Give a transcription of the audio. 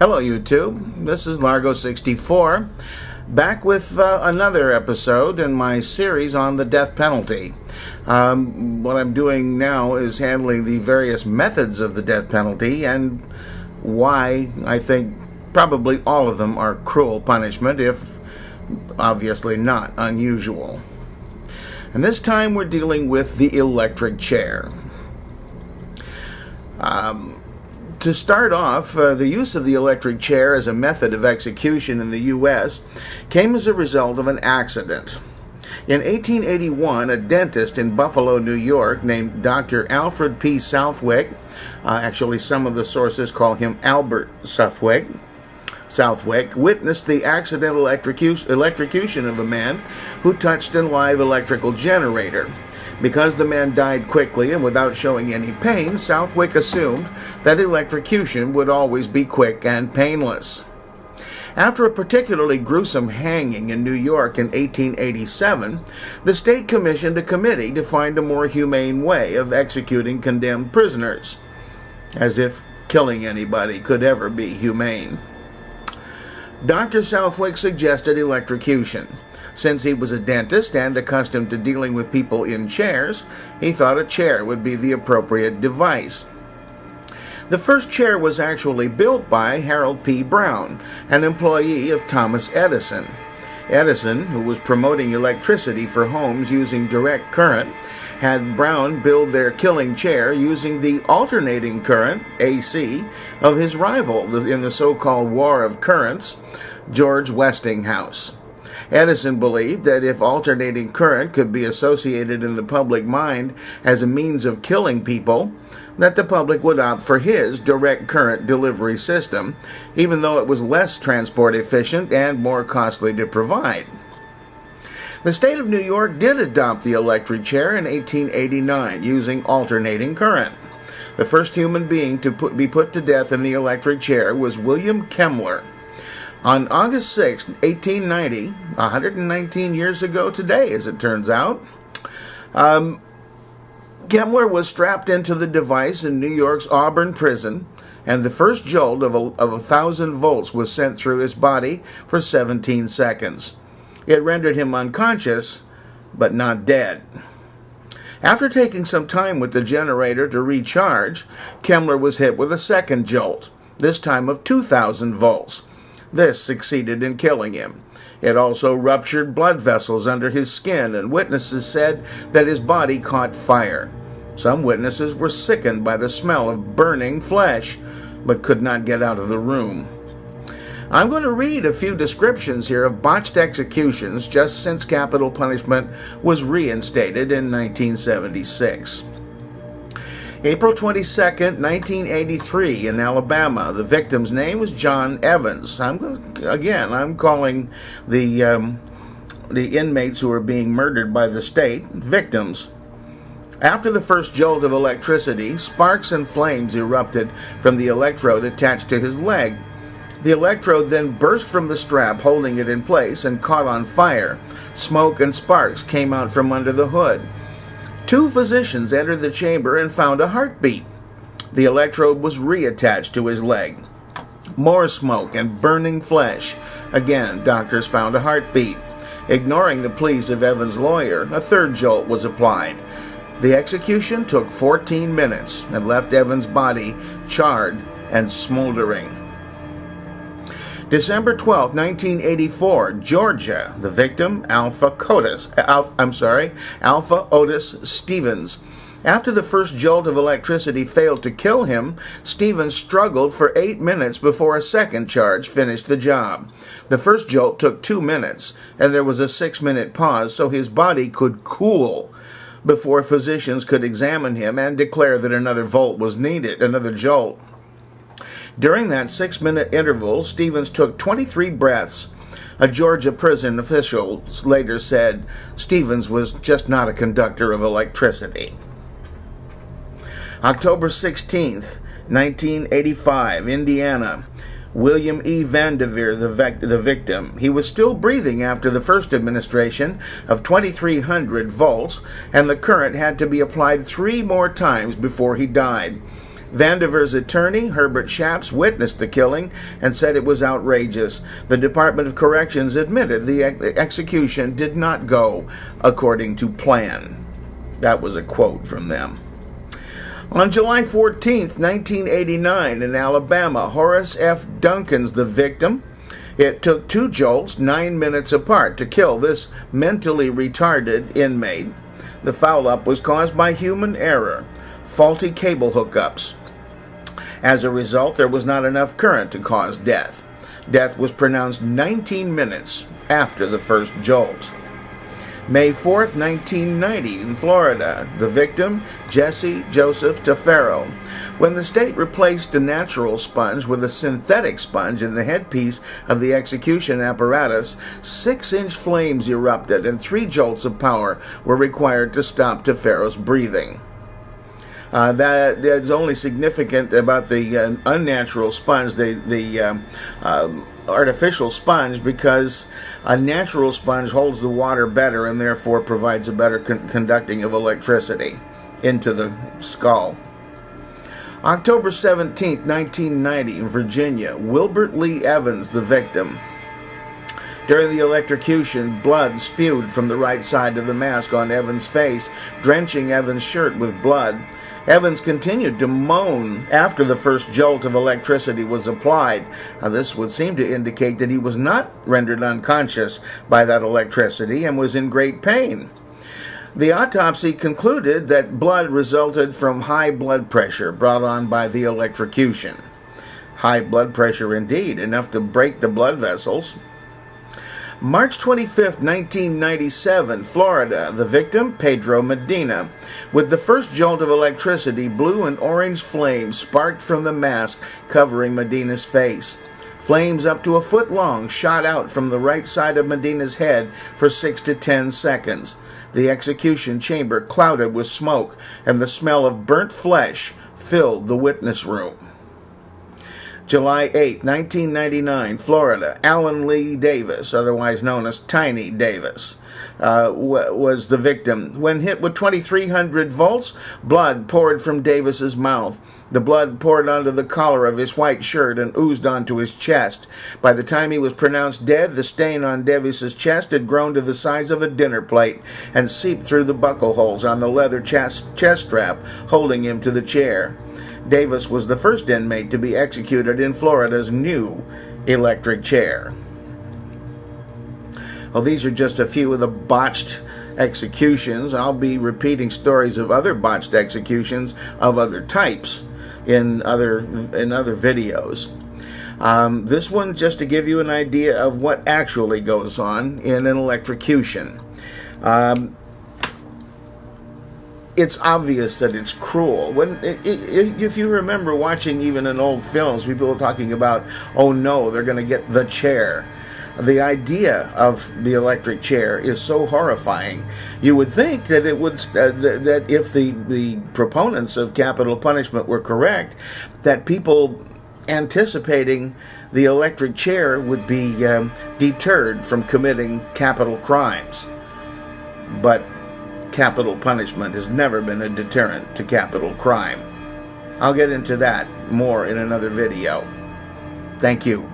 Hello YouTube, this is Largo64, back with another episode in my series on the death penalty. What I'm doing now is handling the various methods of the death penalty and why I think probably all of them are cruel punishment, if obviously not unusual. And this time we're dealing with the electric chair. To start off, the use of the electric chair as a method of execution in the U.S. came as a result of an accident. In 1881, a dentist in Buffalo, New York, named Dr. Alfred P. Southwick, actually some of the sources call him Albert Southwick, witnessed the accidental electrocution of a man who touched a live electrical generator. Because the man died quickly and without showing any pain, Southwick assumed that electrocution would always be quick and painless. After a particularly gruesome hanging in New York in 1887, the state commissioned a committee to find a more humane way of executing condemned prisoners. As if killing anybody could ever be humane. Dr. Southwick suggested electrocution. Since he was a dentist and accustomed to dealing with people in chairs, he thought a chair would be the appropriate device. The first chair was actually built by Harold P. Brown, an employee of Thomas Edison. Edison, who was promoting electricity for homes using direct current, had Brown build their killing chair using the alternating current, AC, of his rival in the so-called War of Currents, George Westinghouse. Edison believed that if alternating current could be associated in the public mind as a means of killing people, that the public would opt for his direct current delivery system, even though it was less transport efficient and more costly to provide. The state of New York did adopt the electric chair in 1889 using alternating current. The first human being to be put to death in the electric chair was William Kemmler. On August 6, 1890, 119 years ago today, as it turns out, Kemmler was strapped into the device in New York's Auburn prison, and the first jolt of 1,000 volts was sent through his body for 17 seconds. It rendered him unconscious, but not dead. After taking some time with the generator to recharge, Kemmler was hit with a second jolt, this time of 2,000 volts. This succeeded in killing him. It also ruptured blood vessels under his skin, and witnesses said that his body caught fire. Some witnesses were sickened by the smell of burning flesh, but could not get out of the room. I'm going to read a few descriptions here of botched executions just since capital punishment was reinstated in 1976. April 22, 1983, in Alabama. The victim's name was John Evans. I'm calling the inmates who are being murdered by the state victims. After the first jolt of electricity, sparks and flames erupted from the electrode attached to his leg. The electrode then burst from the strap holding it in place and caught on fire. Smoke and sparks came out from under the hood. Two physicians entered the chamber and found a heartbeat. The electrode was reattached to his leg. More smoke and burning flesh. Again, doctors found a heartbeat. Ignoring the pleas of Evans' lawyer, a third jolt was applied. The execution took 14 minutes and left Evans' body charred and smoldering. December 12, 1984, Georgia. The victim, Alpha Otis Stevens. After the first jolt of electricity failed to kill him, Stevens struggled for 8 minutes before a second charge finished the job. The first jolt took 2 minutes, and there was a 6-minute pause so his body could cool before physicians could examine him and declare that another jolt was needed. During that 6-minute interval, Stevens took 23 breaths. A Georgia prison official later said Stevens was just not a conductor of electricity. October 16, 1985, Indiana. William E. Vanderveer, the victim. He was still breathing after the first administration of 2,300 volts, and the current had to be applied 3 more times before he died. Vandiver's attorney, Herbert Schaps, witnessed the killing and said it was outrageous. The Department of Corrections admitted the execution did not go according to plan. That was a quote from them. On July 14th, 1989, in Alabama, Horace F. Duncan's the victim. It took 2 jolts 9 minutes apart to kill this mentally retarded inmate. The foul-up was caused by human error, faulty cable hookups. As a result, there was not enough current to cause death. Death was pronounced 19 minutes after the first jolt. May 4th, 1990, in Florida, the victim, Jesse Joseph Tafaro. When the state replaced a natural sponge with a synthetic sponge in the headpiece of the execution apparatus, 6-inch flames erupted and 3 jolts of power were required to stop Tafaro's breathing. That is only significant about the unnatural sponge, the artificial sponge, because a natural sponge holds the water better and therefore provides a better conducting of electricity into the skull. October 17, 1990, in Virginia, Wilbert Lee Evans, the victim. During the electrocution, blood spewed from the right side of the mask on Evans' face, drenching Evans' shirt with blood. Evans continued to moan after the first jolt of electricity was applied. Now, this would seem to indicate that he was not rendered unconscious by that electricity and was in great pain. The autopsy concluded that blood resulted from high blood pressure brought on by the electrocution. High blood pressure indeed, enough to break the blood vessels. March 25, 1997, Florida. The victim, Pedro Medina. With the first jolt of electricity, blue and orange flames sparked from the mask covering Medina's face. Flames up to a foot long shot out from the right side of Medina's head for 6 to 10 seconds. The execution chamber clouded with smoke, and the smell of burnt flesh filled the witness room. July 8, 1999, Florida. Alan Lee Davis, otherwise known as Tiny Davis, was the victim. When hit with 2,300 volts, blood poured from Davis's mouth. The blood poured onto the collar of his white shirt and oozed onto his chest. By the time he was pronounced dead, the stain on Davis's chest had grown to the size of a dinner plate and seeped through the buckle holes on the leather chest strap holding him to the chair. Davis was the first inmate to be executed in Florida's new electric chair. Well, these are just a few of the botched executions. I'll be repeating stories of other botched executions of other types in other videos. This one just to give you an idea of what actually goes on in an electrocution. It's obvious that it's cruel. If you remember watching even in old films, people were talking about, oh no, they're going to get the chair. The idea of the electric chair is so horrifying. You would think that it would that if the proponents of capital punishment were correct, that people anticipating the electric chair would be deterred from committing capital crimes. But capital punishment has never been a deterrent to capital crime. I'll get into that more in another video. Thank you.